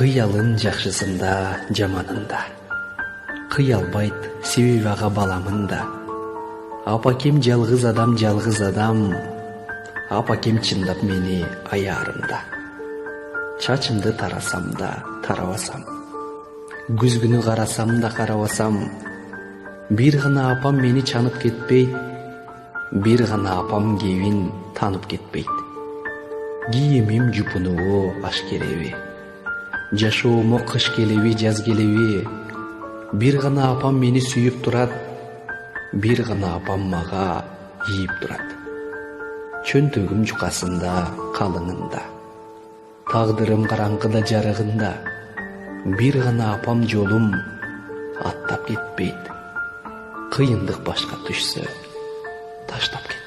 Кыялын жакшысында, жаманында. Кыялбайт, себеби ага баламында. Апакем жалгыз адам. Апакем чындап мени аярымда. Чачымды тарасам да, тарабасам. Күзгүнү карасам да, карабасам. Бир гана апам мени чанып кетпейт. Бир гана апам кебин танып кетпейт. Кийимим жупунуу аш келеби. Жашоомо кыш келеби, жаз келеби. Бир гана апам мени сүйүп турат. Бир гана апам мага ийип турат. Чөнтөгүм жукасында, калыңында. Тагдырым караңгыда, жарыгында. Бир гана апам жолум аттап кетпейт. Кыйындык башка түшсө, таштап кетпейт.